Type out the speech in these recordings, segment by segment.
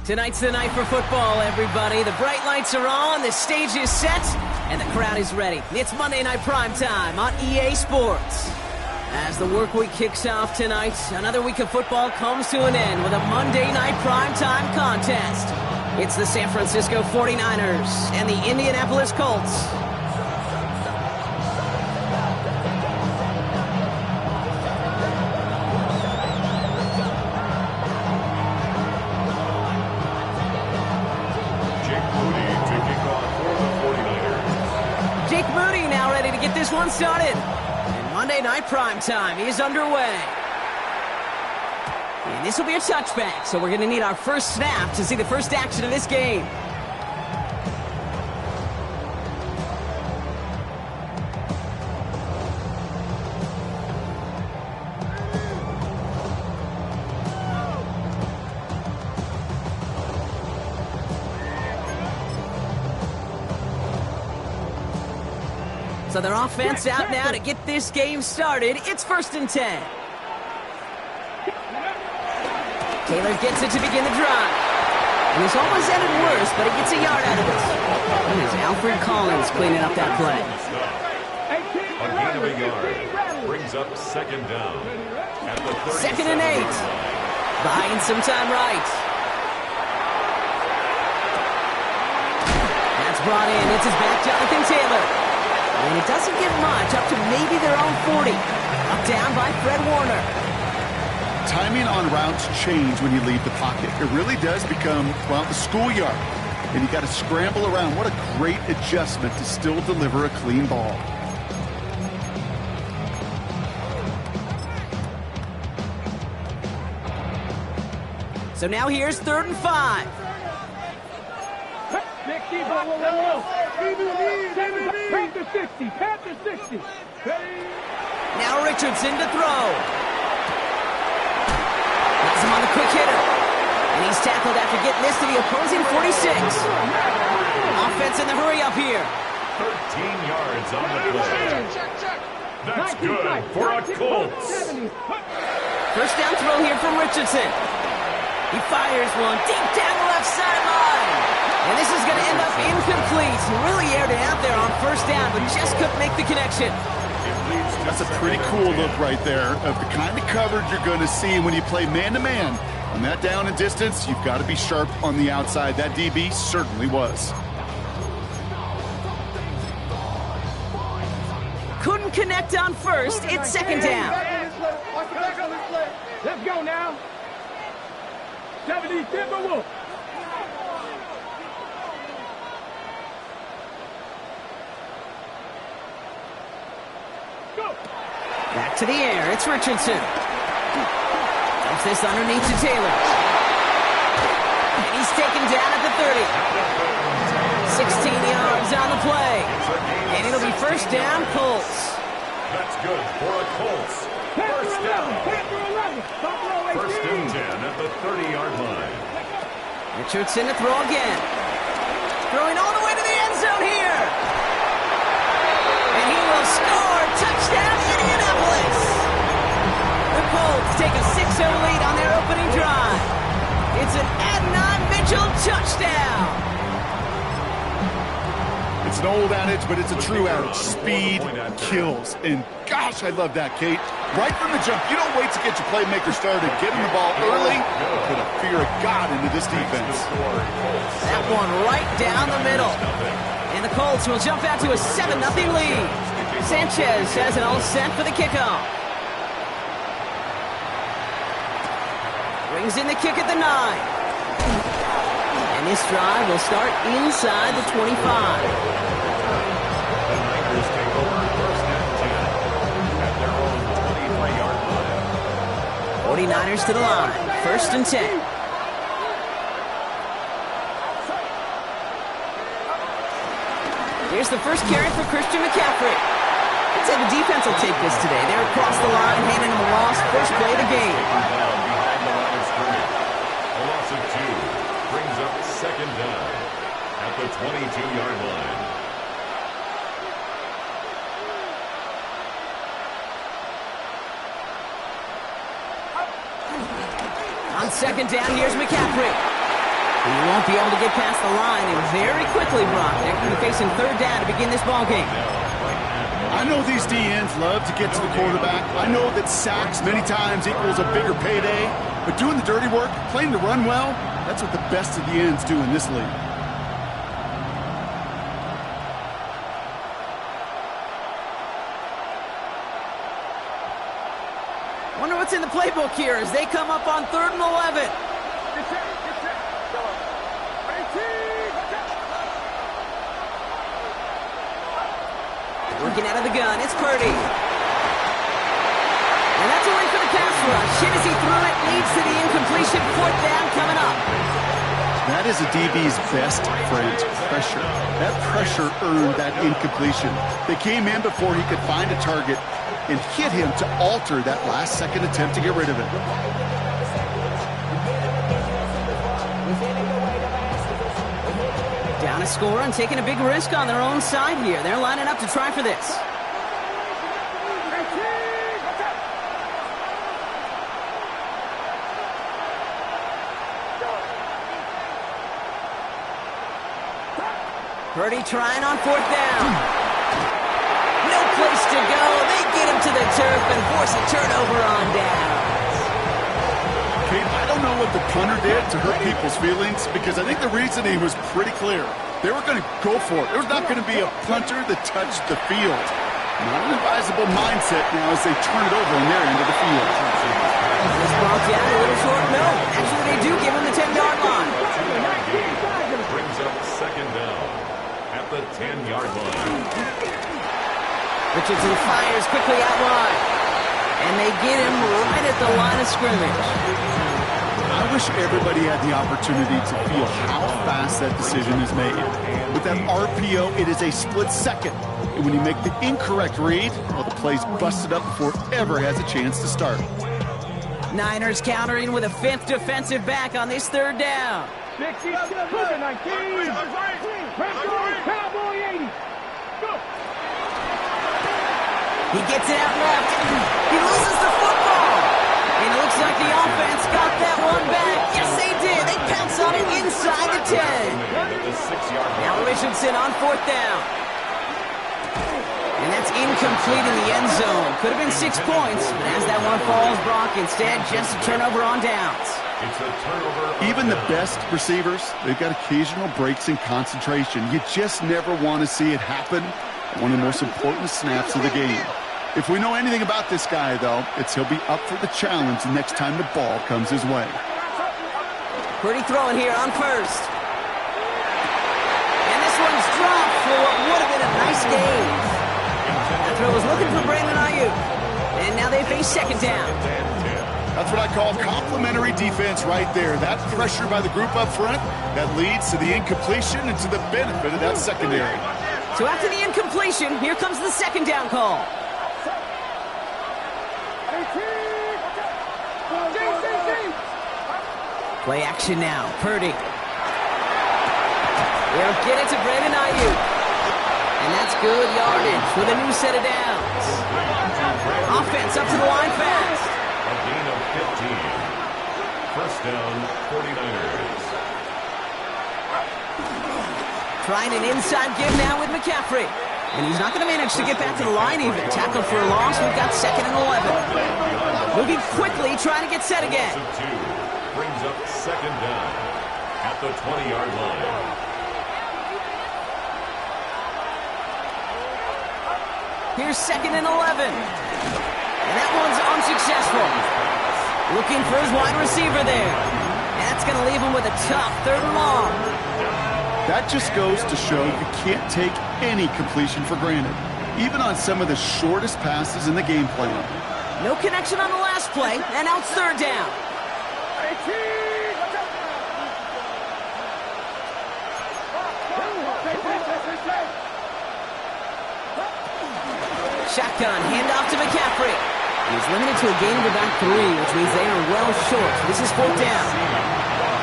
Tonight's the night for football, everybody. The bright lights are on, the stage is set, and the crowd is ready. It's Monday Night Primetime on EA Sports. As the work week kicks off tonight, another week of football comes to an end with a Monday Night Primetime contest. It's the San Francisco 49ers and the Indianapolis Colts. This one started, and Monday Night Primetime is underway. And this will be a touchback, so we're going to need our first snap to see the first action of this game. So their offense out now to get this game started. It's 1st and 10. Taylor gets it to begin the drive. And it's almost ended worse, but he gets a yard out of it. And it's Alfred Collins cleaning up that play. A gain of a yard brings up 2nd down. At the 2nd and 8. Buying some time right. That's brought in. It's his back, Jonathan Taylor. And it doesn't get much, up to maybe their own 40. Up down by Fred Warner. Timing on routes change when you leave the pocket. It really does become, well, the schoolyard. And you got to scramble around. What a great adjustment to still deliver a clean ball. So now here's 3rd and 5. Now Richardson to throw. Gets him on the quick hitter. And he's tackled after getting this to the opposing 46. Offense in the hurry up here. 13 yards on the play. That's good for a Colts. First down throw here from Richardson. He fires one deep down the left sideline. And this is going to end up incomplete. He really aired it out there on 1st down, but just couldn't make the connection. That's a pretty cool look right there of the kind of coverage you're going to see when you play man-to-man. On that down and distance, you've got to be sharp on the outside. That DB certainly was. Couldn't connect on 1st. It's 2nd down. Let's go now. 70 Timberwolves. Back to the air. It's Richardson. Dumps this underneath to Taylor. And he's taken down at the 30. 16 yards on the play. And it'll be 1st down, Colts. That's good for a Colts. 1st down. 1st and 10 at the 30-yard line. Richardson to throw again. Throwing all the way to the end zone here. And he will score. Touchdown, Indianapolis. The Colts take a 6-0 lead on their opening drive. It's an Adnan Mitchell touchdown. It's an old adage, but it's a true adage. Speed kills. And gosh, I love that, Kate. Right from the jump, you don't wait to get your playmaker started. Get him the ball early. Put a fear of God into this defense. That one right down the middle. And the Colts will jump out to a 7-0 lead. Sanchez has it all set for the kickoff. Brings in the kick at the 9. And this drive will start inside the 25. The Niners take over first and 10 at their own 23-yard line. 49ers to the line. First and 10. Here's the first carry for Christian McCaffrey. I'd say the defense will take this today. They're across the line, handing him a loss. First play of the game. Behind the line of scrimmage. A loss of 2 brings up second down at the 22-yard line. On second down, here's McCaffrey. He won't be able to get past the line, and very quickly, Brock, they're going to be facing third down to begin this ball game. I know these DNs love to get to the quarterback. I know that sacks many times equals a bigger payday, but doing the dirty work, playing the run well, that's what the best of the ends do in this league. Wonder what's in the playbook here as they come up on 3rd and 11. Working out of the gun, it's Purdy. And that's a way for the pass rush. Hit as he threw it, leads to the incompletion. 4th down coming up. That is a DB's best friend, pressure. That pressure earned that incompletion. They came in before he could find a target and hit him to alter that last-second attempt to get rid of it. Down a score and taking a big risk on their own side here. They're lining up to try for this. Purdy trying on 4th down. No place to go. They get him to the turf and force a turnover on downs. Kate, I don't know what the punter did to hurt people's feelings because I think the reasoning was pretty clear. They were going to go for it. There was not going to be a punter that touched the field. Not an advisable mindset now as they turn it over on their end of the field. This ball down a little short. No, actually they do give him the 10-yard line. Brings up second down at the 10-yard line. Richardson fires quickly out wide. And they get him right at the line of scrimmage. I wish everybody had the opportunity to feel how fast that decision is made. With that RPO, it is a split second. And when you make the incorrect read, well, the play's busted up before it ever has a chance to start. Niners countering with a 5th defensive back on this 3rd down. He gets it out left. He loses the football. And it looks like the offense got that one back. Yes, they did. They pounce on it inside the 10. Now Richardson on 4th down. And that's incomplete in the end zone. Could have been 6 points, but as that one falls, Brock, instead just a turnover on downs. It's a turnover. Even the best receivers, they've got occasional breaks in concentration. You just never want to see it happen. One of the most important snaps of the game. If we know anything about this guy, though, it's he'll be up for the challenge the next time the ball comes his way. Purdy throwing here on 1st. And this one's dropped for what would have been a nice game. That throw was looking for Brandon Ayuk. And now they face 2nd down. That's what I call complimentary defense right there. That pressure by the group up front, that leads to the incompletion and to the benefit of that secondary. So after the incompletion, here comes the 2nd down call. Play action now. Purdy They'll get it to Brandon Ayuk. And that's good yardage with a new set of downs. Offense up to the line fast. A gain of 15. First down, 49ers. Trying an inside give now with McCaffrey. And he's not going to manage to get back to the line even. Tackle for a loss. We've got 2nd and 11. Moving quickly, trying to get set again. Brings up 2nd down at the 20-yard line. Here's 2nd and 11. And that one's unsuccessful. Looking for his wide receiver there. And that's going to leave him with a tough 3rd and long. That just goes to show you can't take any completion for granted, even on some of the shortest passes in the game plan. No connection on the last play, and now it's 3rd down. Shotgun, handoff to McCaffrey. He's limited to a gain of about 3, which means they are well short. This is 4th down.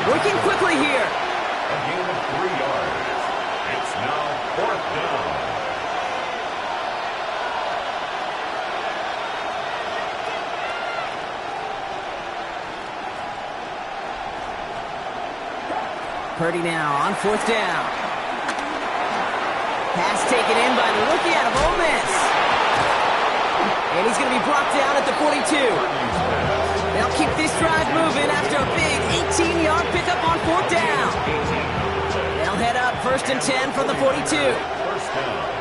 Working quickly here. A gain of 3 yards. It's now 4th down. Purdy now on 4th down. Pass taken in by the rookie out of Ole Miss. And he's going to be brought down at the 42. They'll keep this drive moving after a big 18-yard pickup on 4th down. They'll head up 1st and 10 from the 42. First down.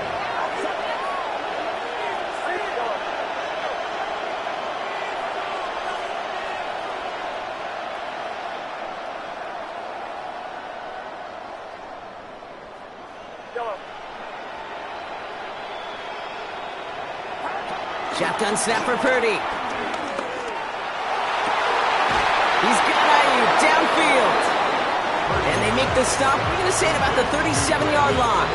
Shotgun snap for Purdy. He's got Ayuk downfield. And they make the stop. We're going to say at about the 37-yard line.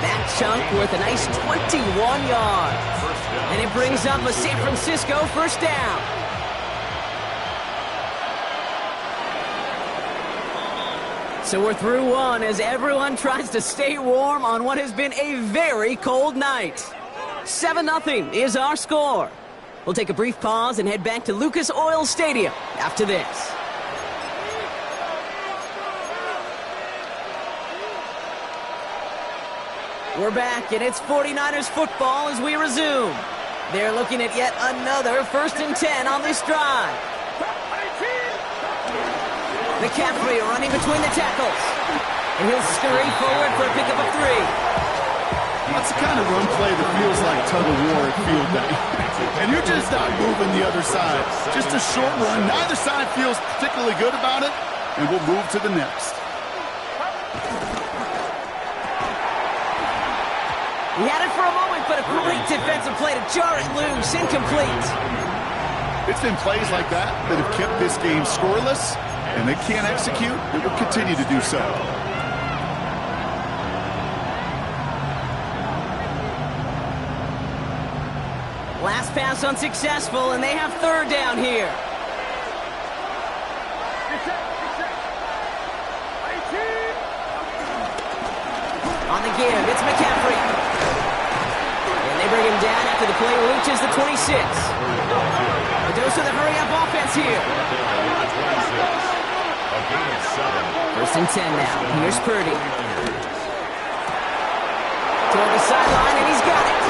That chunk worth a nice 21 yards. And it brings up a San Francisco 1st down. So we're through one as everyone tries to stay warm on what has been a very cold night. 7-0 is our score. We'll take a brief pause and head back to Lucas Oil Stadium after this. We're back, and it's 49ers football as we resume. They're looking at yet another 1st and 10 on this drive. McCaffrey running between the tackles. And he'll scurry forward for a pickup of 3. That's the kind of run play that feels like tug-of-war at field day. And you're just not moving the other side. Just a short run. Neither side feels particularly good about it, and we'll move to the next. He had it for a moment, but a great defensive play to jar it loose. Incomplete. It's been plays like that that have kept this game scoreless, and they can't execute. It will continue to do so. Last pass unsuccessful, and they have 3rd down here. On the give, it's McCaffrey. And they bring him down after the play reaches the 26. A dose of the hurry-up offense here. 1st and 10 now. Here's Purdy. Toward the sideline, and he's got it.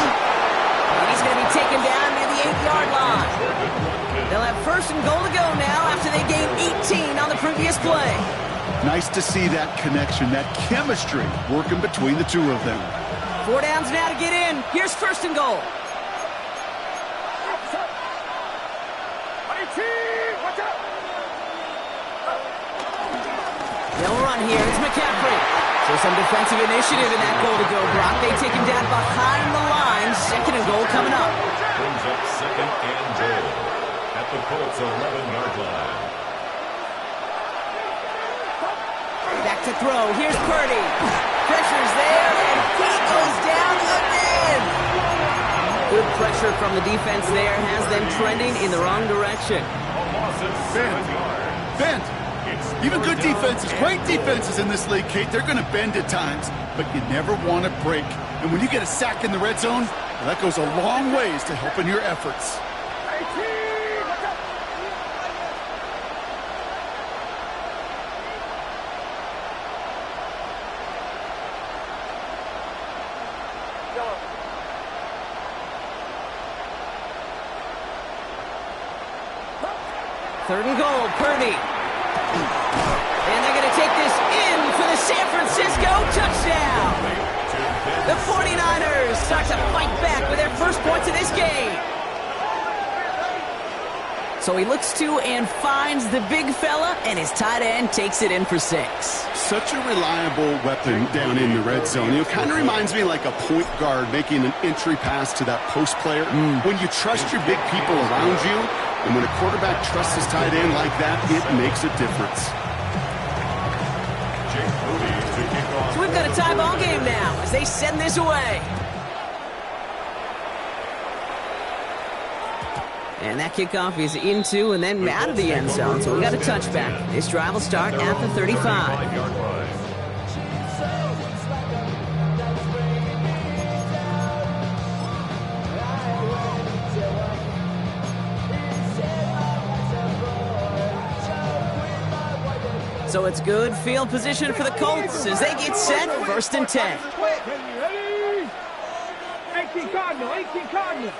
And he's going to be taken down near the 8-yard line. They'll have 1st and goal to go now after they gained 18 on the previous play. Nice to see that connection, that chemistry working between the two of them. 4 downs now to get in. Here's 1st and goal. They'll run here. It's McCaffrey. So some defensive initiative in that goal to go, Brock. They take him down behind the line. 2nd and goal coming up. Brings up 2nd and goal at the Colts 11-yard line. Back to throw. Here's Purdy. Pressure's there, and he goes down again. Good pressure from the defense there has them trending in the wrong direction. A loss of 7 yards. Bent. Even good defenses, great defenses in this league, Kate, they're going to bend at times, but you never want to break. And when you get a sack in the red zone, well, that goes a long ways to helping your efforts. Third and goal, Purdy. And they're going to take this in for the San Francisco touchdown. The 49ers start to fight back with their first points of this game. So he looks to and finds the big fella, and his tight end takes it in for 6. Such a reliable weapon down in the red zone. You know, kind of reminds me like a point guard making an entry pass to that post player. When you trust your big people around you, and when a quarterback trusts his tight end like that, it makes a difference. So we've got a tie ball game now as they send this away. And that kickoff is into and then out of the end zone. So we got a touchback. This drive will start at the 35. So it's good field position for the Colts as they get set, 1st and 10. 18 Cardinal, 18 Cardinal.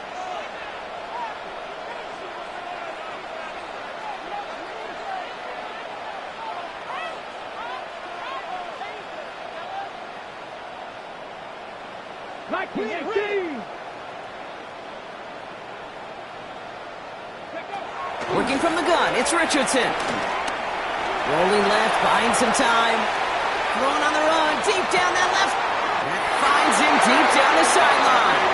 Working from the gun, it's Richardson. Rolling left, buying some time. Throwing on the run, deep down that left. That finds him deep down the sideline.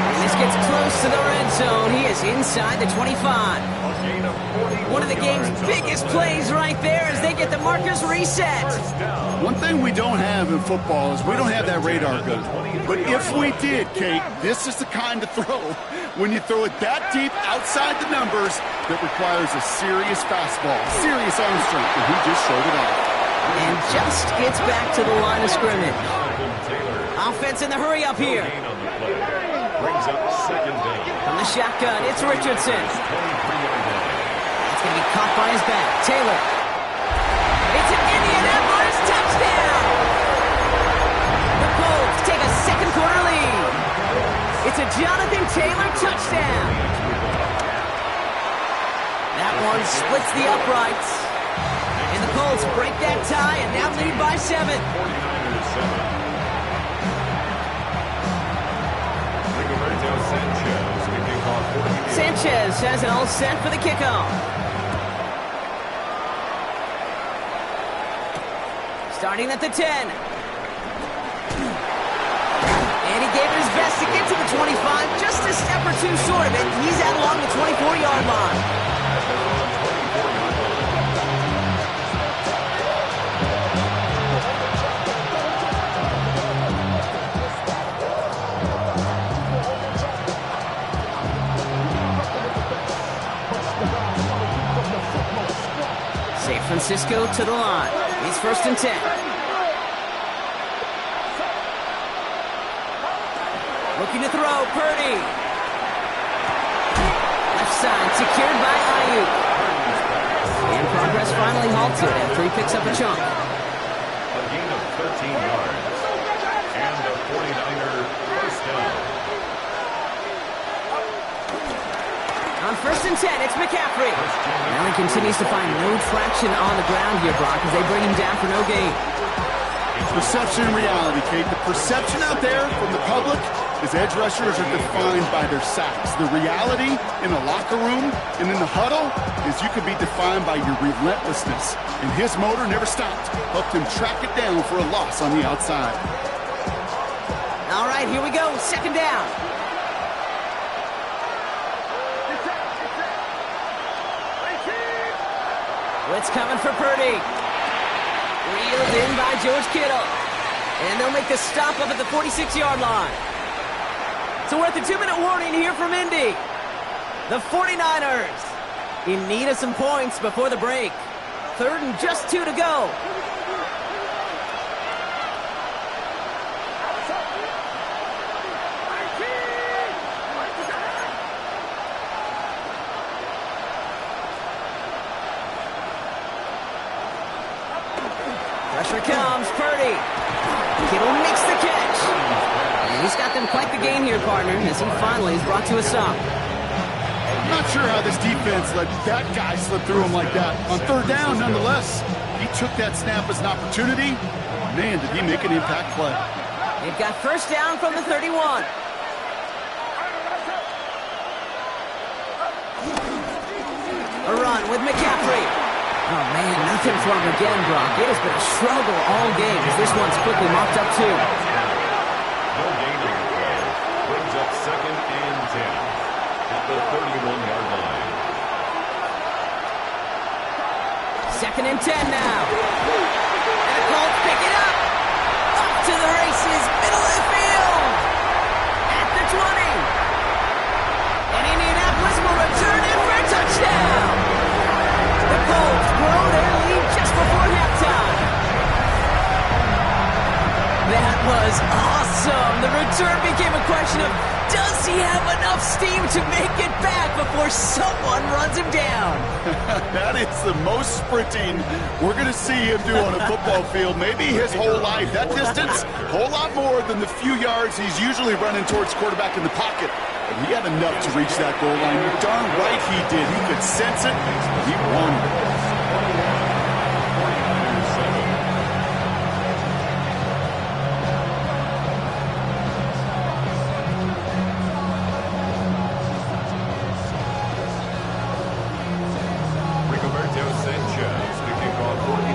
And this gets close to the red zone. He is inside the 25. One of the game's biggest plays right there as they get the markers reset. One thing we don't have in football is we don't have that radar gun. But if we did, Kate, this is the kind of throw when you throw it that deep outside the numbers that requires a serious fastball, serious arm strength, and he just showed it off. And just gets back to the line of scrimmage. Offense in the hurry up here. Brings up 2nd down. From the shotgun, it's Richardson. It's going to be caught by his back. Taylor. It's an Indianapolis touchdown. The Colts take a second quarter lead. It's a Jonathan Taylor touchdown. That one splits the uprights. And the Colts break that tie and now lead by 7. 49ers 7. Sanchez has it all set for the kickoff. Starting at the 10. And he gave it his best to get to the 25, just a step or two short of it. He's out along the 24-yard line. San Francisco to the line. It's 1st and 10. Looking to throw, Purdy. Left side, secured by Ayuk. And progress finally halted after he picks up a chunk. A gain of 13 yards. And the 49er first down. On 1st and 10, it's McCaffrey. Allen continues to find no traction on the ground here, Brock, as they bring him down for no gain. Perception and reality, Kate. The perception out there from the public is edge rushers are defined by their sacks. The reality in the locker room and in the huddle is you can be defined by your relentlessness. And his motor never stopped. Helped him track it down for a loss on the outside. All right, here we go. 2nd down. Blitz coming for Purdy. Reeled in by George Kittle. And they'll make the stop up at the 46-yard line. So we're at the 2-minute warning here from Indy. The 49ers in need of some points before the break. 3rd and just 2 to go. Pressure comes, Purdy. Kittle makes the catch. And he's got them quite the game here, partner, as he finally is brought to a stop. I'm not sure how this defense let that guy slip through him like that. On 3rd down, nonetheless, he took that snap as an opportunity. Man, did he make an impact play. They've got 1st down from the 31. A run with McCaffrey. Oh, man, nothing for him again, Brock. It has been a struggle all game as this one's quickly mopped up, too. No gain on the play. Brings up 2nd and 10 at the 31-yard line. 2nd and 10 now. And the Colts pick it up. Up to the races, middle of the field. At the 20. And Indianapolis will return it for a touchdown. The Colts grow their lead just before halftime. That was awesome. The return became a question of, does he have enough steam to make it back before someone runs him down? That is the most sprinting we're going to see him do on a football field. Maybe his whole life. That distance, a whole lot more than the few yards he's usually running towards quarterback in the pocket. And he had enough to reach that goal line. You're darn right he did. He could sense it. He won.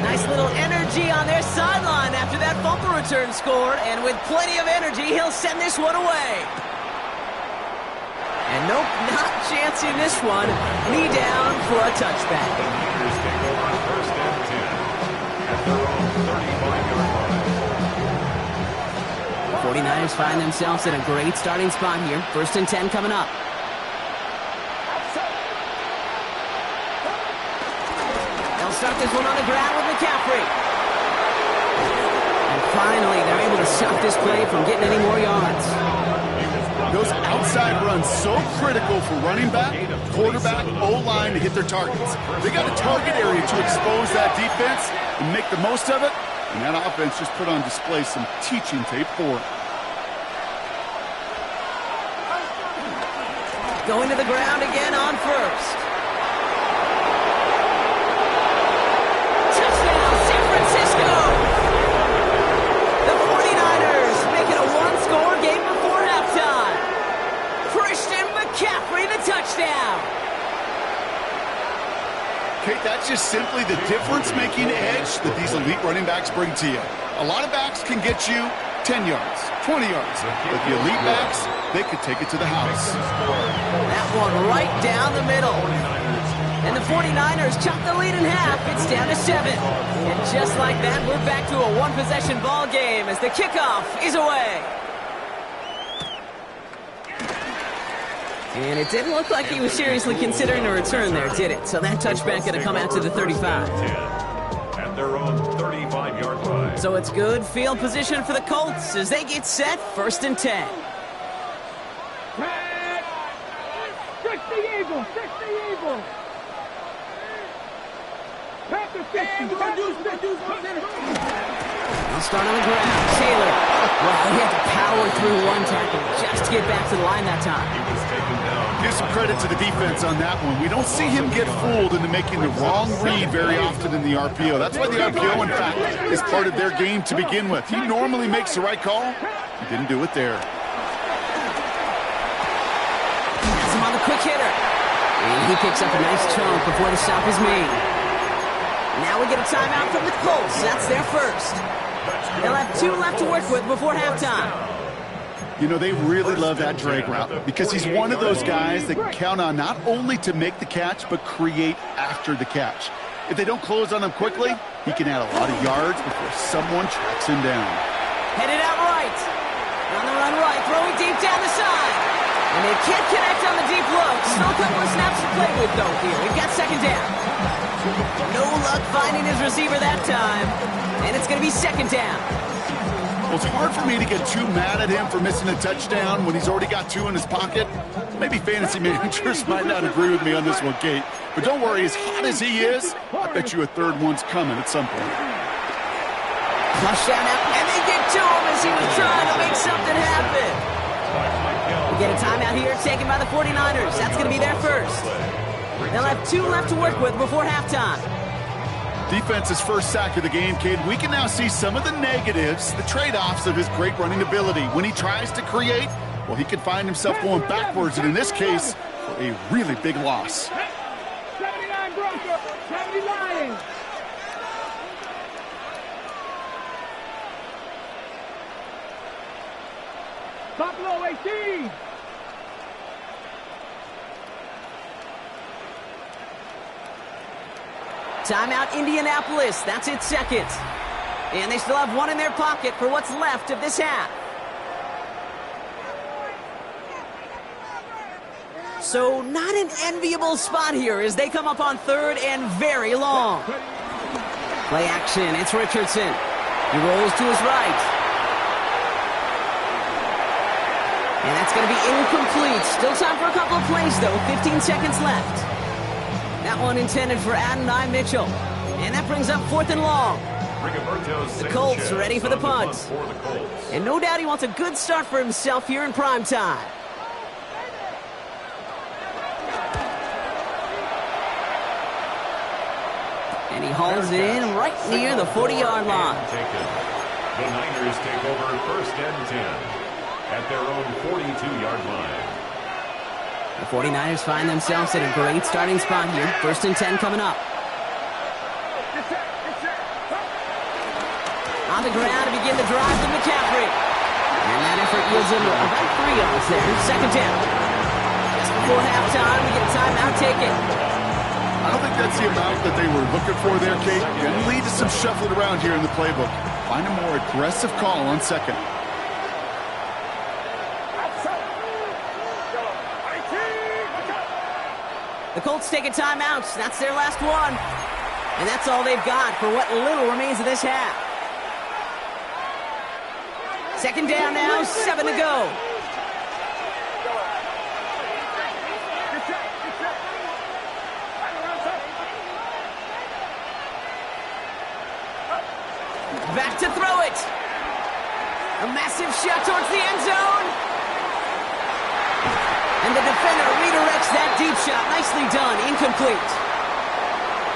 Nice little energy on their sideline after that fumble return scored, and with plenty of energy, he'll send this one away. And nope, not chancing this one. Knee down for a touchback. The Raiders take over 1st and 10 at their own 35-yard line. The 49ers find themselves in a great starting spot here. 1st and 10 coming up. They'll start this one on the ground with McCaffrey. And finally, they're able to stop this play from getting any more yards. Those outside runs so critical for running back, quarterback, O-line to hit their targets. They got a target area to expose that defense and make the most of it, and that offense just put on display some teaching tape for it. Going to the ground again on 1st. Touchdown, San Francisco! The 49ers make it a one-score game before halftime. McCaffrey, the touchdown. Kate, that's just simply the difference-making edge that these elite running backs bring to you. A lot of backs can get you 10 yards, 20 yards, but the elite backs, they could take it to the house. That one right down the middle. And the 49ers chop the lead in half. It's down to 7. And just like that, we're back to a one-possession ball game as the kickoff is away. And it didn't look like he was seriously considering a return there, did it? So that touchback going to come out to the 35. At their own 35-yard line. So it's good field position for the Colts as they get set, 1st and 10. Fix the Eagles! Fix the Eagles! Pack the 50! They'll start on the ground. Taylor. Well, he had to power through one tackle just to get back to the line that time. He was taken down. Give some credit to the defense on that one. We don't see him get fooled into making the wrong read very often in the RPO. That's why the RPO, in fact, is part of their game to begin with. He normally makes the right call. He didn't do it there. Has him on the quick hitter. And he picks up a nice chunk before the stop is made. Now we get a timeout from the Colts. That's their first. They'll have 2 left to work with before halftime. You know, they really love that drag route because he's one of those guys that can count on not only to make the catch, but create after the catch. If they don't close on him quickly, he can add a lot of yards before someone tracks him down. Headed out right. On the run right, throwing deep down the side. And they can't connect on the deep look. Still a couple of snaps to play with, though, here. We've got second down. No luck finding his receiver that time. And it's going to be second down. Well, it's hard for me to get too mad at him for missing a touchdown when he's already got two in his pocket. Maybe fantasy managers might not agree with me on this one, Kate. But don't worry, as hot as he is, I bet you a third one's coming at some point. Flush down now, and they get to him as he was trying to make something happen. We get a timeout here taken by the 49ers. That's going to be their first. They'll have 2 left to work with before halftime. Defense's first sack of the game, Kate. We can now see some of the negatives, the trade-offs of his great running ability. When he tries to create, well, he can find himself going backwards, and in this case, for a really big loss. 79 Broncos, 70 Lions. Buffalo 18. Timeout Indianapolis. That's its second. And they still have 1 in their pocket for what's left of this half. So not an enviable spot here as they come up on third and very long. Play action. It's Richardson. He rolls to his right. And that's going to be incomplete. Still time for a couple of plays, though. 15 seconds left. That one intended for Adonai Mitchell. And that brings up 4th and long. The Colts ready for the punt. And no doubt he wants a good start for himself here in prime time. And he hauls in right near the 40-yard line. The Niners take over 1st and 10 at their own 42-yard line. The 49ers find themselves at a great starting spot here. 1st and 10 coming up. On the ground to begin the drive from McCaffrey. And that effort yields him about 3 yards there. 2nd down. Just before halftime, we get a timeout taken. I don't think that's the amount that they were looking for there, Kate. Going to lead to some shuffling around here in the playbook. Find a more aggressive call on 2nd. The Colts take a timeout. That's their last one. And that's all they've got for what little remains of this half. 2nd down now, 7 to go. Back to throw it. A massive shot towards the end zone. And the defender redirects that deep shot. Nicely done. Incomplete.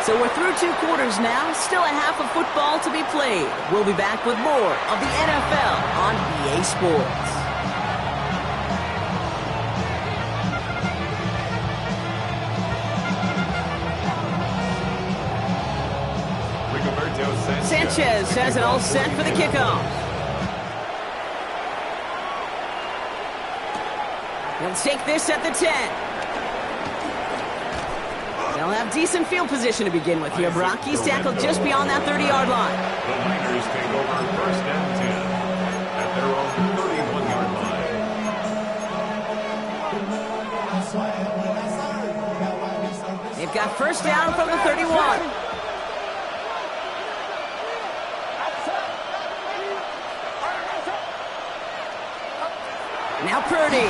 So we're through 2 quarters now. Still a half of football to be played. We'll be back with more of the NFL on EA Sports. Sanchez has it all set for the kickoff. He'll take this at the 10. They'll have decent field position to begin with here, Brock. He's tackled just beyond that 30-yard line. The Niners take over 1st and 10 at their own 31-yard line. They've got 1st down from the 31. Now Purdy.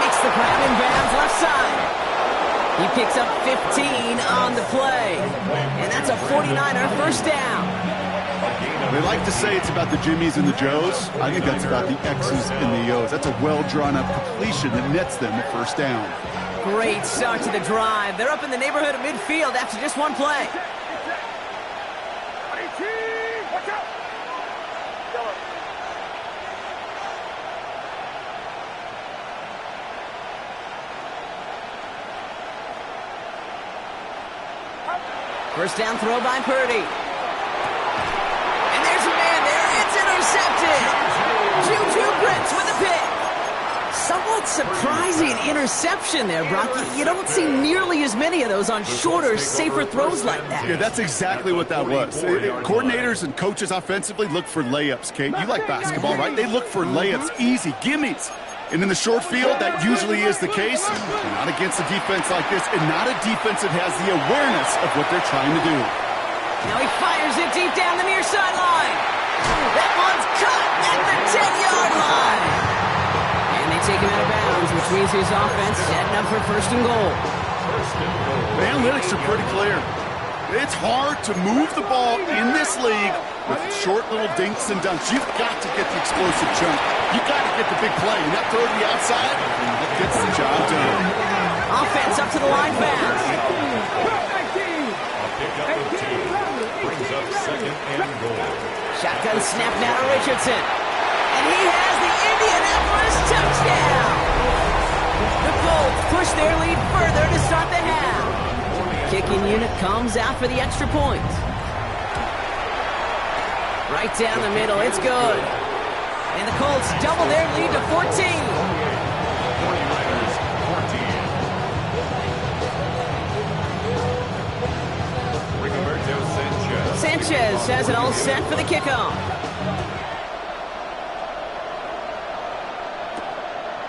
Makes the grab in bounds left side. He picks up 15 on the play. And that's a 49er 1st down. They like to say it's about the Jimmies and the Joes. I think that's about the X's and the O's. That's a well-drawn-up completion that nets them at 1st down. Great start to the drive. They're up in the neighborhood of midfield after just 1 play. First down throw by Purdy. And there's a man there. It's intercepted. Juju Brents with a pick. somewhat surprising interception there, Brock. You don't see nearly as many of those on shorter, safer throws like that. Yeah, that's exactly what that was. Coordinators and coaches offensively look for layups, Kate. You like basketball, right? They look for layups, easy, gimmies. And in the short field, that usually is the case. Not against a defense like this, and not a defense that has the awareness of what they're trying to do. Now he fires it deep down the near sideline. That one's caught at the 10-yard line. And they take him out of bounds, which means his offense setting up for first and goal. The analytics are pretty clear. It's hard to move the ball in this league with short little dinks and dunks. You've got to get the explosive chunk. You've got to get the big play. And that throw to the outside, that gets the job done. Offense up to the line fast. A pickup of 2. Brings up second and goal. Shotgun snap now to Richardson. And he has the Indianapolis touchdown. The Colts push their lead further to start the half. Kicking unit comes out for the extra point. Right down the middle, it's good. And the Colts double their lead to 14. 49ers 14. Rigoberto Sanchez. Sanchez has it all set for the kickoff.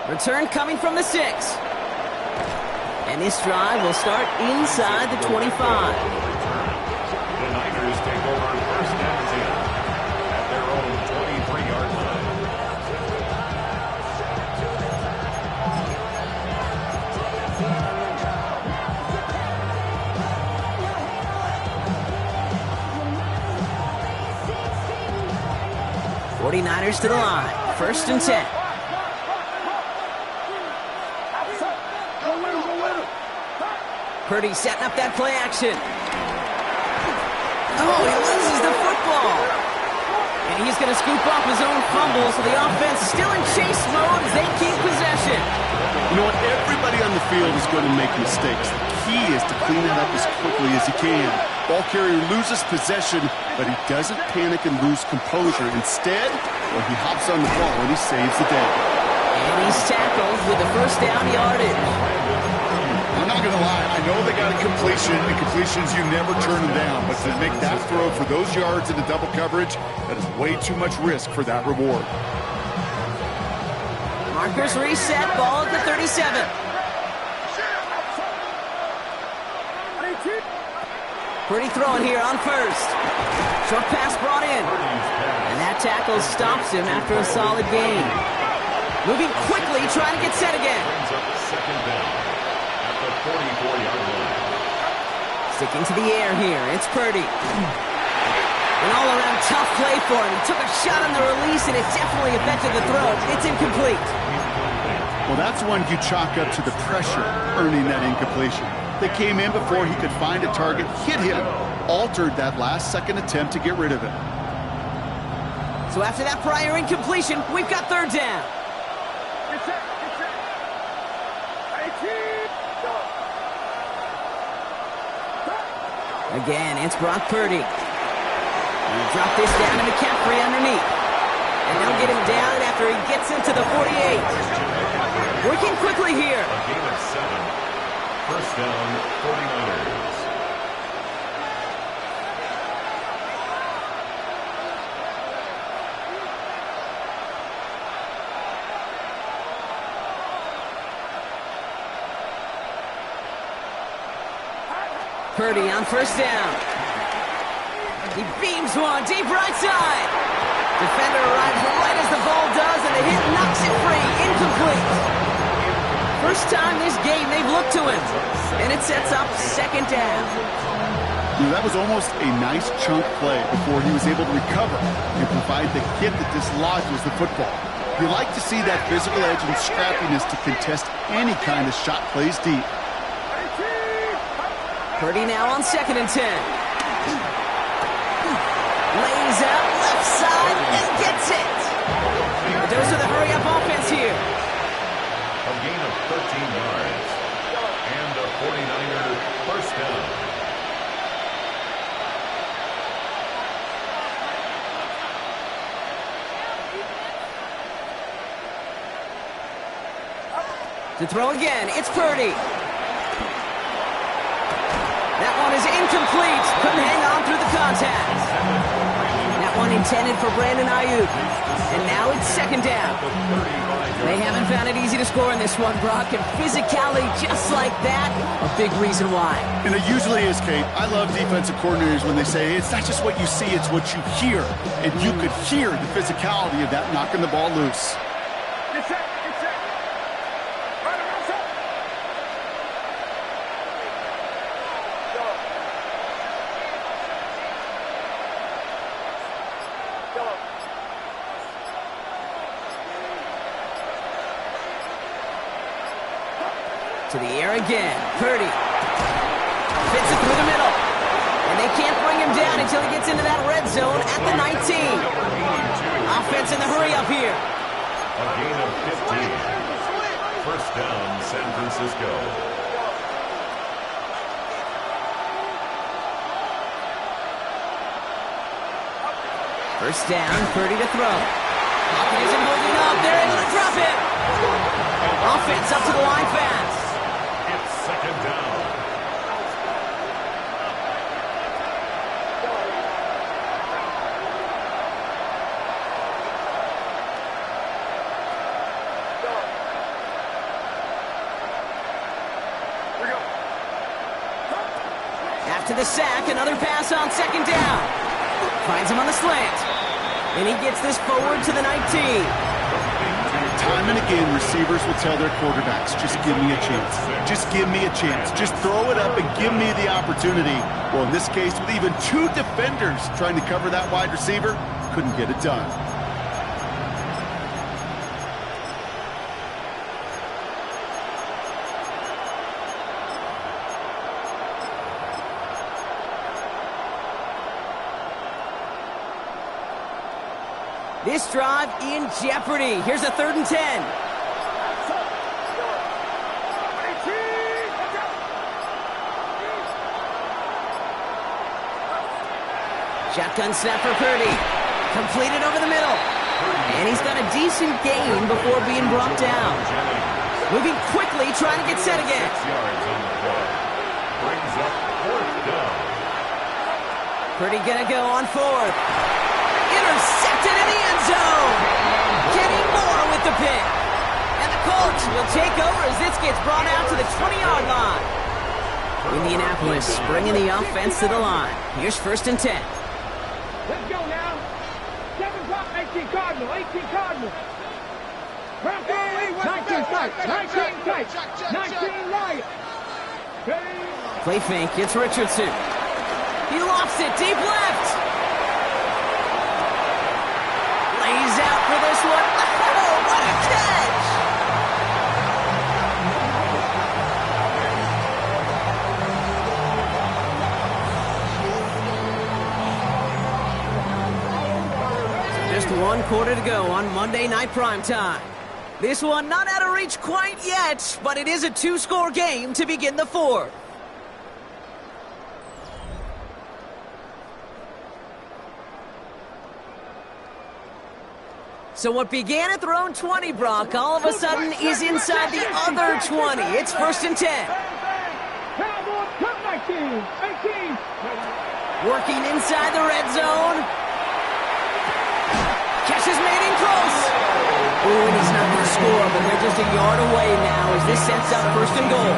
Return coming from the 6. And this drive will start inside the 25. The Niners take over first and 10 at their own 23-yard line. '49ers to the line. First and 10. Purdy setting up that play action. Oh, he loses the football. And he's going to scoop up his own fumble, so the offense still in chase mode as they keep possession. You know what? Everybody on the field is going to make mistakes. The key is to clean that up as quickly as he can. Ball carrier loses possession, but he doesn't panic and lose composure. Instead, well, he hops on the ball and he saves the day. And he's tackled with the first down yardage. I'm not going to lie. I know they got a completion, and completions, you never turn them down. But to make that throw for those yards into double coverage, that is way too much risk for that reward. Markers reset, ball at the 37. Pretty throwing here on first. Short pass brought in. And that tackle stops him after a solid gain. Moving quickly, trying to get set again. Brings up second down at the 44-yard line. Sticking to the air here, it's Purdy. An all-around tough play for him. He took a shot on the release, and it definitely affected the throw. It's incomplete. Well, that's one you chalk up to the pressure earning that incompletion. They came in before he could find a target, hit him, altered that last-second attempt to get rid of it. So after that prior incompletion, we've got third down. Again, it's Brock Purdy. And drop this down to McCaffrey underneath. And they'll get him down after he gets into the 48. Working quickly here. A gain of 7. First down, 49ers. Purdy on first down. He beams one deep right side. Defender arrives right as the ball does, and the hit knocks it free. Incomplete. First time this game they've looked to him, and it sets up second down. That was almost a nice chunk play before he was able to recover and provide the hit that dislodges the football. You like to see that physical edge and scrappiness to contest any kind of shot plays deep. Purdy now on second and 10. Lays out left side and gets it. Those are the hurry-up offense here. A gain of 13 yards. And a 49er first down. To throw again, it's Purdy. That one is incomplete. Couldn't hang on through the contact. That one intended for Brandon Ayuk. And now it's second down. They haven't found it easy to score in this one, Brock. And physicality just like that, a big reason why. And it usually is, Kate. I love defensive coordinators when they say it's not just what you see, it's what you hear. And you could hear the physicality of that knocking the ball loose. Get set. Right around set. Go. To the air again. Purdy. Fits it through the middle. And they can't bring him down until he gets into that red zone at the 19. Offense in the hurry up here. A gain of 15. First down, San Francisco. First down, Purdy to throw. Hopkins isn't holding up. They're able to drop it. Offense up to the line fast. It's second down. After the sack, another pass on second down. Finds him on the slant. And he gets this forward to the 19. Time and again, receivers will tell their quarterbacks, just give me a chance. Just give me a chance. Just throw it up and give me the opportunity. Well, in this case, with even two defenders trying to cover that wide receiver, couldn't get it done. This drive in jeopardy. Here's a 3rd and 10. Shotgun snap for Purdy. Completed over the middle. And he's got a decent gain before being brought down. Moving quickly, trying to get set again. 6 yards on the play. Brings up 4th down. Purdy gonna go on 4th. Intercepted in the end zone. Kenny Moore with the pick. And the Colts will take over as this gets brought out to the 20-yard line. Indianapolis bringing the offense to the line. Here's 1st and 10. Let's go now. 7 o'clock, 18 Cardinal. 18 Cardinal. 19 tight. 19 tight. 19 Lion. Play fake. It's Richardson. He lofts it deep left. Lays out for this one. Oh, what a catch! So just 1 quarter to go on Monday Night Primetime. This one not out of reach quite yet, but it is a 2-score game to begin the 4th. So what began at their own 20, Brock, all of a sudden is inside the other 20. It's 1st and 10. Working inside the red zone. Catches made in close. Ooh, and he's not going to score, but they're just a yard away now as this sets up 1st and goal.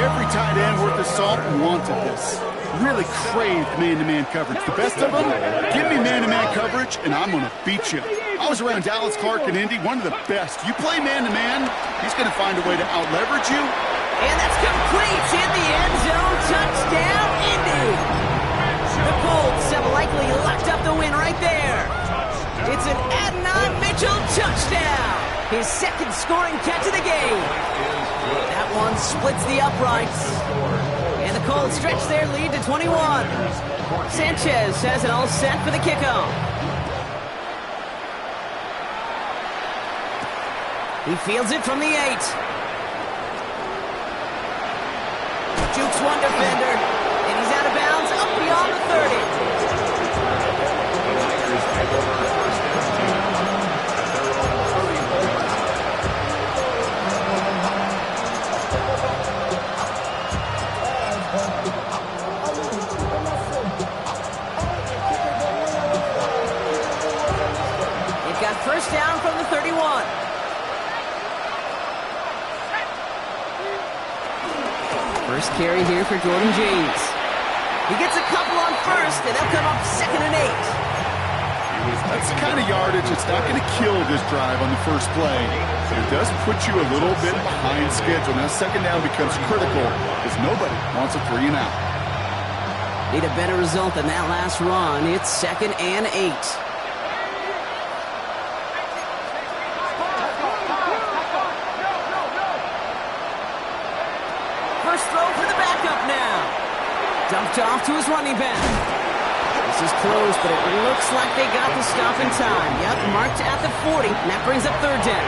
Every tight end worth his salt wanted this. Really craved man-to-man coverage. The best of them, give me man-to-man coverage, and I'm going to beat you. I was around Dallas Clark and Indy, one of the best. You play man-to-man, he's going to find a way to out-leverage you. And that's complete in the end zone. Touchdown, Indy. The Colts have likely locked up the win right there. It's an Adonai Mitchell touchdown. His 2nd scoring catch of the game. That one splits the uprights. And the Colts stretch their lead to 21. Sanchez has it all set for the kickoff. He fields it from the 8. Jukes one defender, and he's out of bounds up beyond the 30. carry here for Jordan James. He gets a couple on first, and they'll come up 2nd and 8. That's the kind of yardage that's not going to kill this drive on the first play, but it does put you a little bit behind schedule. Now, 2nd down becomes critical because nobody wants a 3 and out. Need a better result than that last run. It's 2nd and 8. First throw for the backup now. Dumped off to his running back. This is close, but it looks like they got the stop in time. Yep, marked at the 40, and that brings up 3rd down.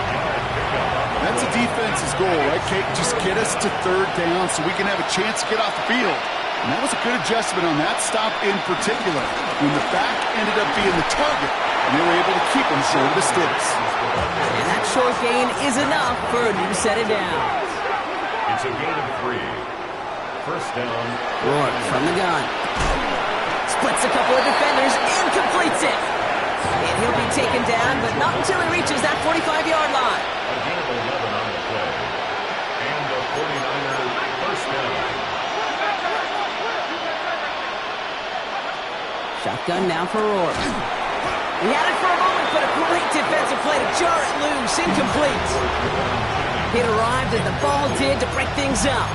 That's a defense's goal, right, Kate? Just get us to 3rd down so we can have a chance to get off the field. And that was a good adjustment on that stop in particular, when the back ended up being the target, and they were able to keep him short of the sticks. And that short gain is enough for a new set of downs. It's a gain of 3. First down. Rourke from the gun. Splits a couple of defenders and completes it. And he'll be taken down, but not until he reaches that 45-yard line. A gain of 11 on the play. And a 49er first down. Shotgun now for Rourke. He had it for a moment, but a great defensive play to jar it loose. Incomplete. It arrived as the ball did to break things up.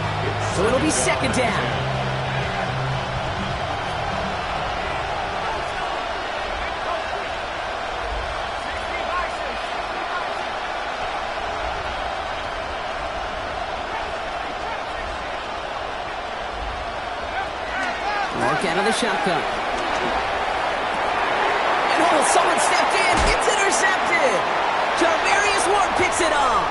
So it'll be 2nd down. Rourke out of the shotgun. And someone stepped in. It's intercepted. Jarvarius Ward picks it off.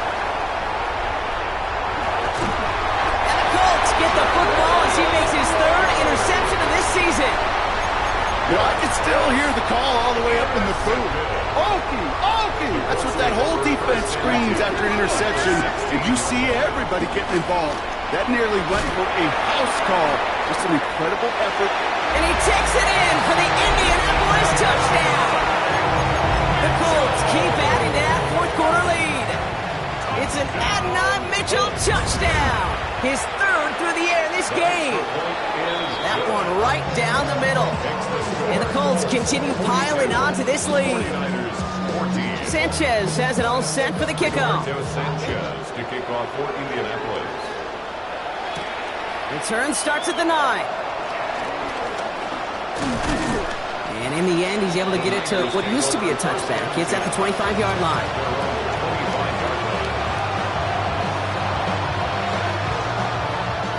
And the Colts get the football as he makes his 3rd interception of this season. You know, I can still hear the call all the way up in the booth. Okie, Okie! That's what that whole defense screams after an interception, and you see everybody getting involved. That nearly went for a house call. Just an incredible effort. And he takes it in for the Indianapolis touchdown. The Colts keep adding to that 4th quarter lead. It's an Adonai Mitchell touchdown. His 3rd through the air in this game. That one right down the middle. And the Colts continue piling on to this lead. Sanchez has it all set for the kickoff. Sanchez to kick off for Indianapolis. Return starts at the 9. And in the end, he's able to get it to what used to be a touchback. It's at the 25-yard line.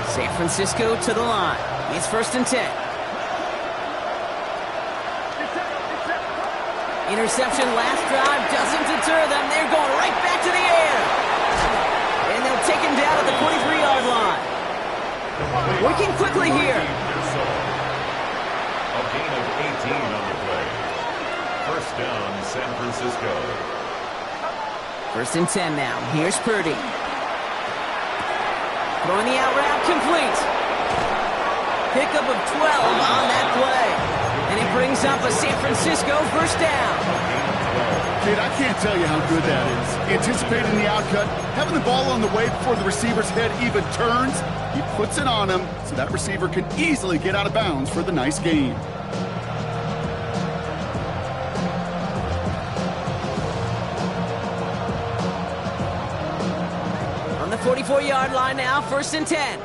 San Francisco to the line. It's 1st and 10. Interception last drive doesn't deter them. They're going right back to the air. And they'll take him down at the 43-yard line. Working quickly here. A gain of 18 on the play. First down, San Francisco. 1st and 10 now. Here's Purdy. Throwing the out route complete. Pickup of 12 on that play. And it brings up a San Francisco first down. Kid, I can't tell you how good that is. Anticipating the outcut, having the ball on the way before the receiver's head even turns, he puts it on him so that receiver can easily get out of bounds for the nice gain. On the 44-yard line now, 1st and 10.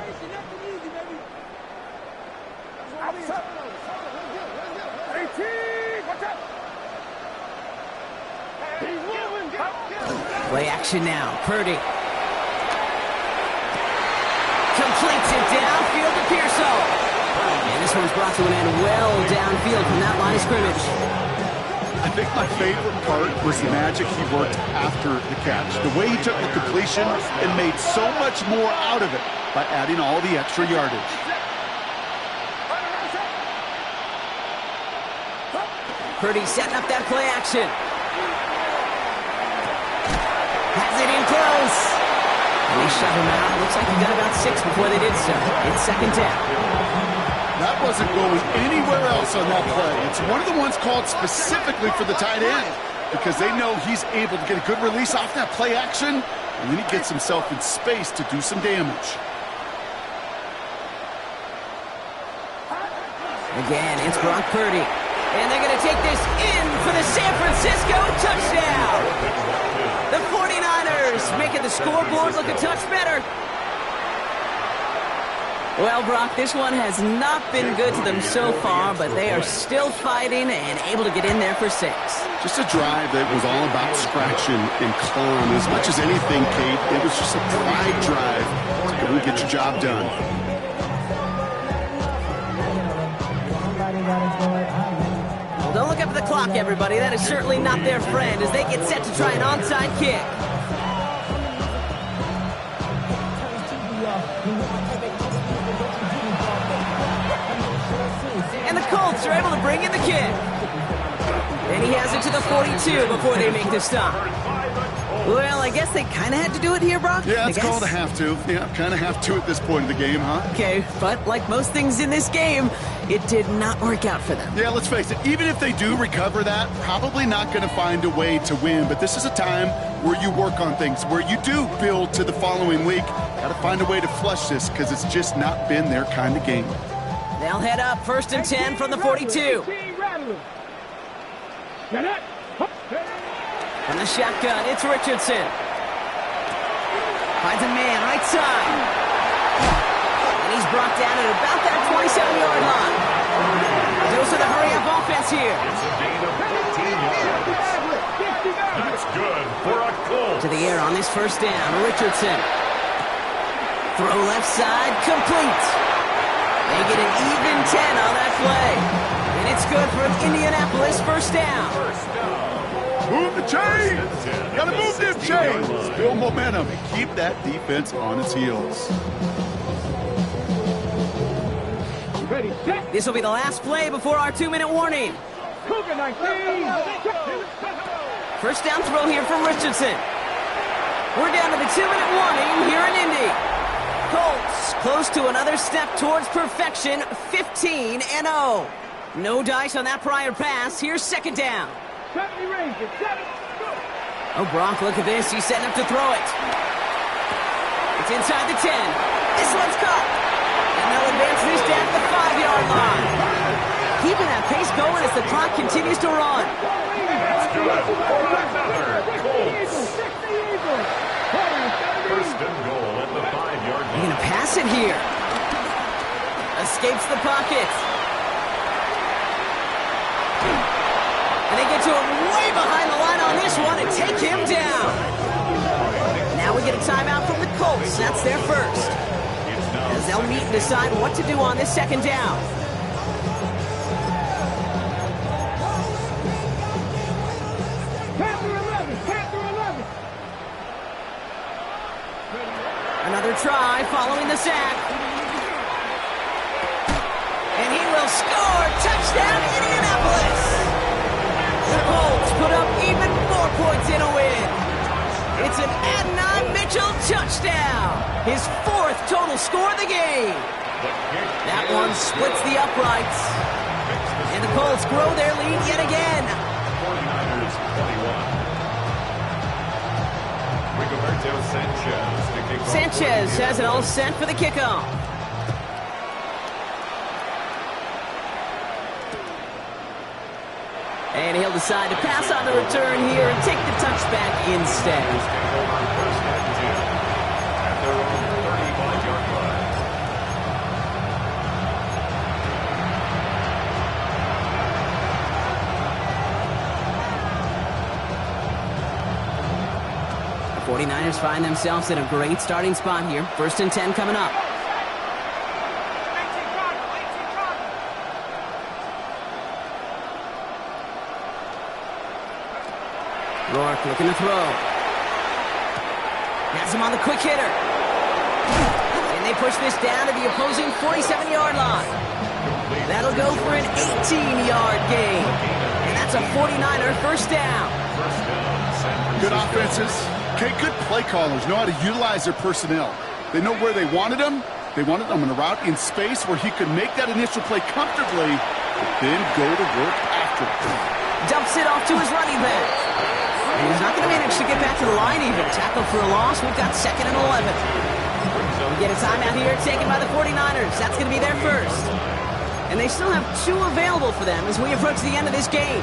Play action now. Purdy. Completes it downfield to Pearsall. And this one's brought to an end well downfield from that line of scrimmage. I think my favorite part was the magic he worked after the catch. The way he took the completion and made so much more out of it by adding all the extra yardage. Purdy setting up that play action. Has it in close. And they shut him out. Looks like he got about 6 before they did so. It's 2nd down. That wasn't going anywhere else on that play. It's one of the ones called specifically for the tight end because they know he's able to get a good release off that play action, and then he gets himself in space to do some damage. Again, it's Brock Purdy. And they're going to take this in for the San Francisco touchdown. The 49ers making the scoreboard look a touch better. Well, Brock, this one has not been good to them so far, but they are still fighting and able to get in there for 6. Just a drive that was all about scratching and clawing. As much as anything, Kate, it was just a pride drive to go and get your job done. Well, don't look up at the clock, everybody. That is certainly not their friend as they get set to try an onside kick. And the Colts are able to bring in the kick. And he has it to the 42 before they make the stop. Well, I guess they kind of had to do it here, Brock? Yeah, it's called a have to. Yeah, kind of have to at this point in the game, huh? Okay, but like most things in this game, it did not work out for them. Yeah, let's face it, even if they do recover that, probably not going to find a way to win. But this is a time where you work on things, where you do build to the following week. Got to find a way to flush this because it's just not been their kind of game. They'll head up 1st and 10 from the 42. From the shotgun, it's Richardson. Finds a man right side. And he's brought down at about that 27-yard line. Goes to the hurry-up offense here. It's a gain of 14 yards. That's good for a Colt. To the air on this 1st down, Richardson. Throw left side, complete. They get an even 10 on that play. And it's good for an Indianapolis 1st down. Move the chains! Gotta move them chains! Build momentum and keep that defense on its heels. This will be the last play before our 2-minute warning. 1st down throw here from Richardson. We're down to the 2-minute warning here in Indy. Colts close to another step towards perfection, 15-0. No dice on that prior pass. Here's 2nd down. Oh, Brock, look at this. He's setting up to throw it. It's inside the 10. This one's caught. And they'll advance this down to the 5-yard line. Keeping that pace going as the clock continues to run. That's good for another Colts. 1st and goal at the 5-yard line. They're going to pass it here. Escapes the pocket. And they get to him way behind the line on this one and take him down. Now we get a timeout from the Colts. That's their first. As they'll meet and decide what to do on this 2nd down. Another try following the sack. And he will score. Touchdown, Indianapolis. The Colts put up even more points in a win. It's an Adnan Mitchell touchdown. His 4th total score of the game. That one splits the uprights. And the Colts grow their lead yet again. 49ers 21. Rigoberto Sanchez to kick off. Sanchez has it all set for the kickoff. And he'll decide to pass on the return here and take the touchback instead. First and 10 at their own 35-yard line. The 49ers find themselves in a great starting spot here. 1st and 10 coming up. Rourke looking to throw. Has him on the quick hitter. And they push this down to the opposing 47-yard line. That'll go for an 18-yard gain. And that's a 49er 1st down. Good offenses. Okay, good play callers know how to utilize their personnel. They know where they wanted them. They wanted them in a route in space where he could make that initial play comfortably, but then go to work after it. Dumps it off to his running back. And he's not going to manage to get back to the line even. Tackle for a loss. We've got 2nd and 11. So we get a timeout here taken by the 49ers. That's going to be their first. And they still have 2 available for them as we approach the end of this game.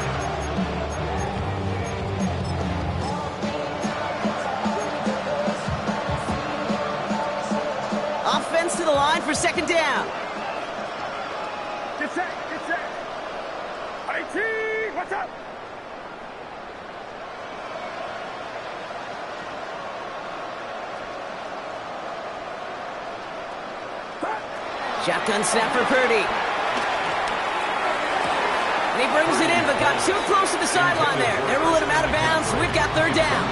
Offense to the line for second down. Get set, get set. 18, what's up? Shotgun snap for Purdy. And he brings it in, but got too close to the sideline there. They ruled him out of bounds. We've got third down.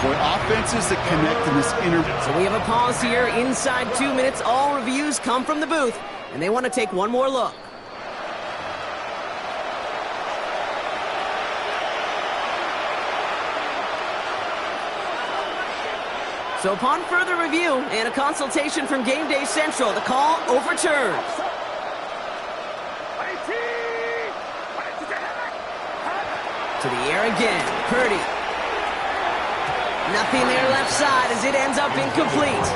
Boy, offenses that connect in this So we have a pause here. Inside 2 minutes, all reviews come from the booth, and they want to take one more look. So upon further review and a consultation from Game Day Central, the call overturned. To the air again, Purdy. Nothing there left side as it ends up incomplete.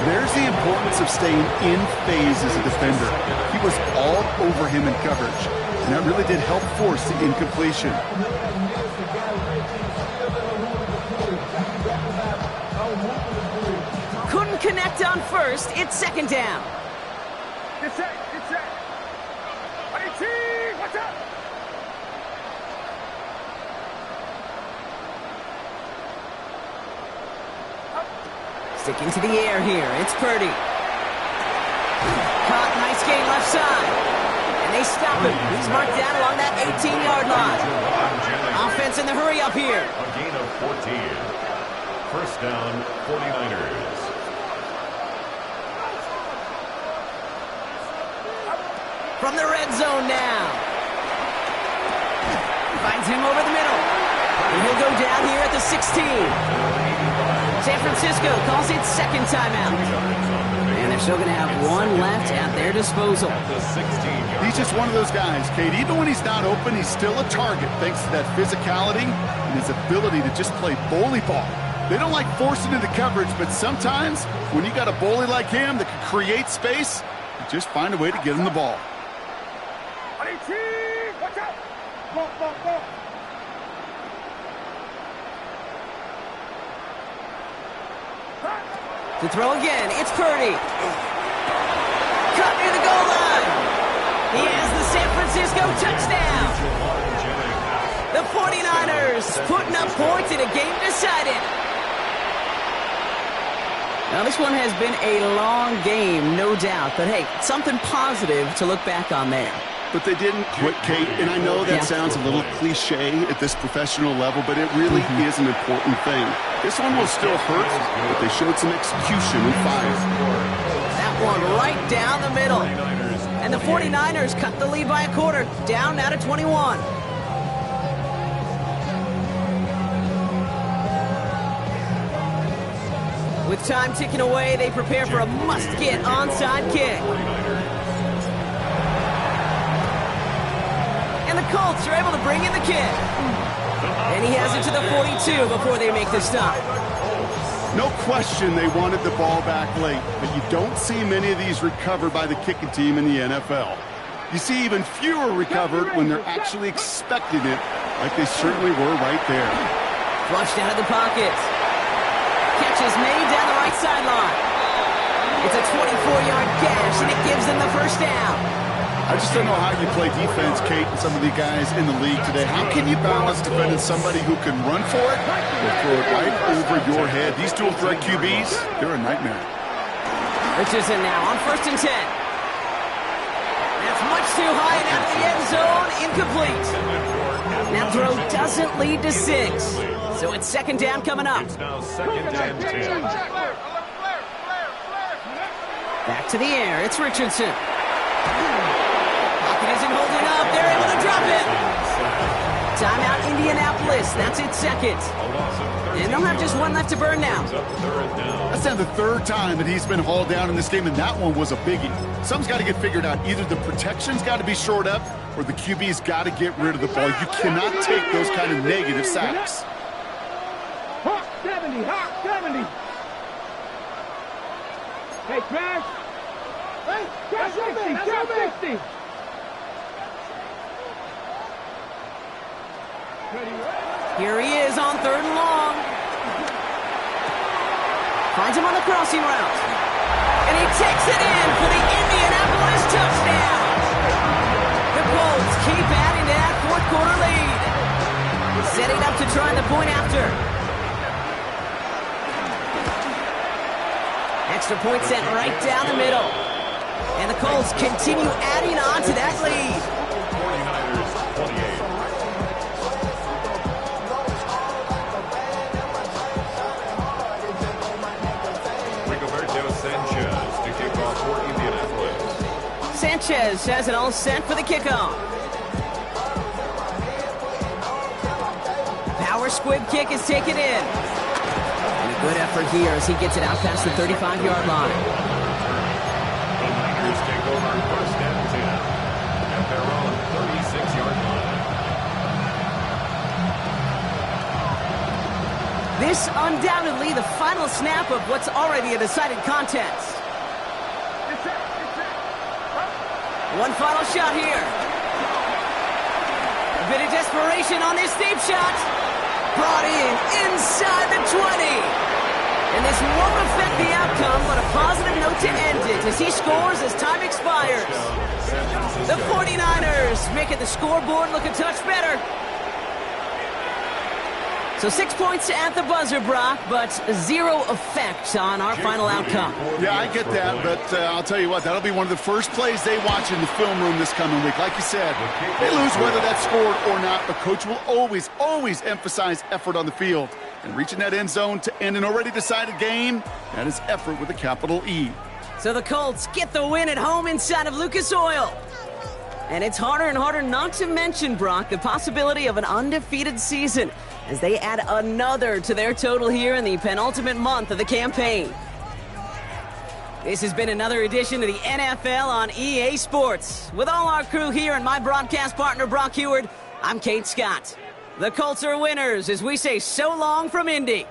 There's the importance of staying in phase as a defender. He was all over him in coverage, and that really did help force the incompletion. Couldn't connect on first. It's second down. Get set, get set. 18, what's up? Sticking to the air here. It's Purdy. Caught, nice gain left side. And they stop him. He's marked down along that 18-yard line. Offense in the hurry up here. A gain of 14. First down, 49ers. From the red zone now. Finds him over the middle. And he'll go down here at the 16. San Francisco calls it second timeout. And they're still going to have one left at their disposal. He's just one of those guys, Kate. Even when he's not open, he's still a target thanks to that physicality and his ability to just play bully ball. They don't like forcing into coverage, but sometimes when you got a bully like him that can create space, you just find a way to get him the ball. 18, watch out. Go, go, go. To throw again, it's Purdy. Cut near the goal line. He has the San Francisco touchdown. The 49ers putting up points in a game decided. Now, this one has been a long game, no doubt. But, hey, something positive to look back on there. But they didn't quit, Kate, and I know that sounds a little cliche at this professional level, but it really is an important thing. This one will still hurt, but they showed some execution and fire. That one right down the middle. And the 49ers cut the lead by a quarter, down now to 21. With time ticking away, they prepare for a must-get onside kick. And the Colts are able to bring in the kick. And he has it to the 42 before they make the stop. No question they wanted the ball back late, but you don't see many of these recovered by the kicking team in the NFL. You see even fewer recovered when they're actually expecting it, like they certainly were right there. Flushed out of the pocket. Catch is made down the right sideline. It's a 24-yard gash, and it gives them the first down. I just don't know how you play defense, Kate, and some of the guys in the league today. How can you balance defending somebody who can run for it or throw it right over your head? These dual threat QBs, they're a nightmare. Richardson now on 1st and 10. That's much too high and out of the end zone. Incomplete. That throw doesn't lead to 6. So it's second down coming up. It's now second and 10. Back to the air. It's Richardson. Pocket isn't holding up. They're able to drop it. Timeout, Indianapolis. That's its second. And they'll have just one left to burn now. That's now the third time that he's been hauled down in this game, and that one was a biggie. Something's got to get figured out. Either the protection's got to be shored up, or the QB's got to get rid of the ball. You cannot take those kind of negative sacks. Hawk 70, Hawk 70. Hey, Crash. Hey, drop 60, drop 60. Here he is on 3rd and long. Finds him on the crossing route. And he takes it in for the Indianapolis touchdown. The Colts keep adding to that 4th quarter lead. Setting up to try the point after. Extra point sent right down the middle. And the Colts continue adding on to that lead. 49ers 28. Sanchez to kick off for Indianapolis. Sanchez has it all set for the kickoff. Power squib kick is taken in. And a good effort here as he gets it out past the 35-yard line. The Niners take over 1st and 10 at their own 36-yard line. This undoubtedly the final snap of what's already a decided contest. One final shot here. A bit of desperation on this deep shot. Brought in inside the 20. And this won't affect the outcome, but a positive note to end it as he scores as time expires. The 49ers making the scoreboard look a touch better. So 6 points at the buzzer, Brock, but 0 effect on our final outcome. Yeah, I get that, but I'll tell you what, that'll be one of the first plays they watch in the film room this coming week. Like you said, they lose whether that's scored or not, but Coach will always emphasize effort on the field. And reaching that end zone to end an already decided game, that is effort with a capital E. So the Colts get the win at home inside of Lucas Oil. And it's harder and harder not to mention, Brock, the possibility of an undefeated season as they add another to their total here in the penultimate month of the campaign. This has been another edition of the NFL on EA Sports. With all our crew here and my broadcast partner, Brock Heward, I'm Kate Scott. The Colts are winners as we say so long from Indy.